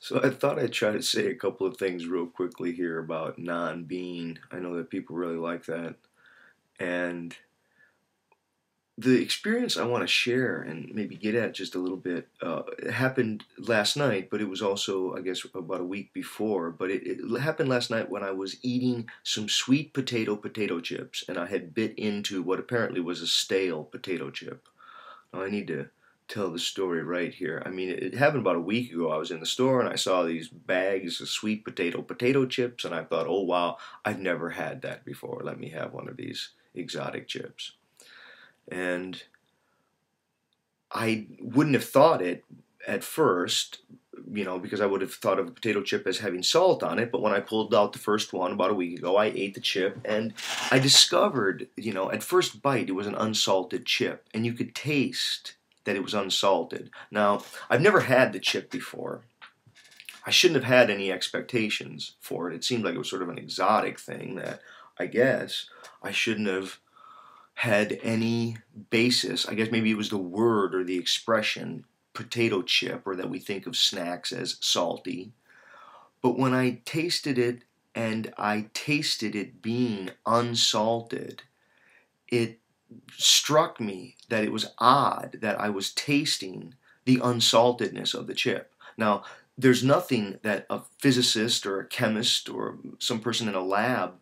So I thought I'd try to say a couple of things real quickly here about non-being. I know that people really like that. And the experience I want to share and maybe get at just a little bit, it happened last night, but it was also, I guess, about a week before. But it happened last night when I was eating some sweet potato chips, and I had bit into what apparently was a stale potato chip. Now, I need to tell the story right here. I mean, it happened about a week ago. I was in the store and I saw these bags of sweet potato chips, and I thought, oh wow, I've never had that before. Let me have one of these exotic chips. And I wouldn't have thought it at first, because I would have thought of a potato chip as having salt on it. But when I pulled out the first one about a week ago, I ate the chip and I discovered, at first bite, it was an unsalted chip. And you could taste that it was unsalted. Now, I've never had the chip before. I shouldn't have had any expectations for it. It seemed like it was sort of an exotic thing that I guess I shouldn't have had any basis. I guess maybe it was the word or the expression potato chip, or that we think of snacks as salty. But when I tasted it and I tasted it being unsalted, it struck me that it was odd that I was tasting the unsaltedness of the chip. Now, there's nothing that a physicist or a chemist or some person in a lab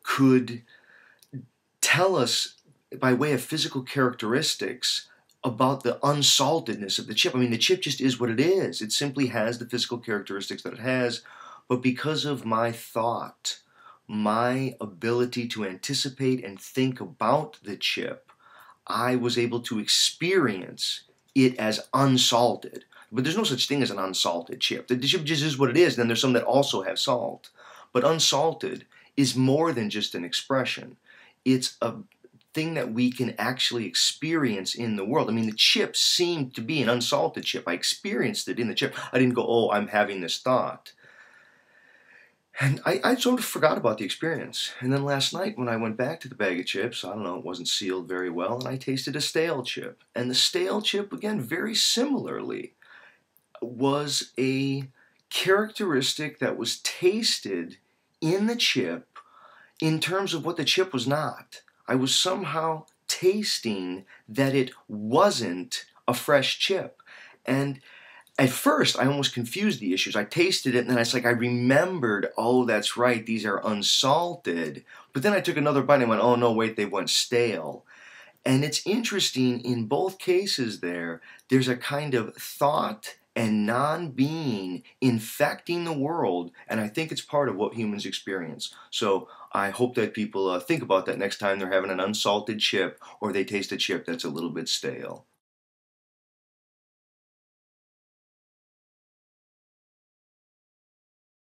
could tell us by way of physical characteristics about the unsaltedness of the chip. I mean, the chip just is what it is. It simply has the physical characteristics that it has. But because of my thought, my ability to anticipate and think about the chip, I was able to experience it as unsalted. But there's no such thing as an unsalted chip. The chip just is what it is. And then there's some that also have salt. But unsalted is more than just an expression. It's a thing that we can actually experience in the world. I mean, the chip seemed to be an unsalted chip. I experienced it in the chip. I didn't go, oh, I'm having this thought. And I sort of forgot about the experience. And then last night when I went back to the bag of chips, I don't know, it wasn't sealed very well, and I tasted a stale chip. And the stale chip, again, very similarly, was a characteristic that was tasted in the chip in terms of what the chip was not. I was somehow tasting that it wasn't a fresh chip. And at first, I almost confused the issues. I tasted it, and then it's like I remembered, oh, that's right, these are unsalted. But then I took another bite and went, oh, no, wait, they went stale. And it's interesting, in both cases there's a kind of thought and non-being infecting the world, and I think it's part of what humans experience. So I hope that people think about that next time they're having an unsalted chip or they taste a chip that's a little bit stale.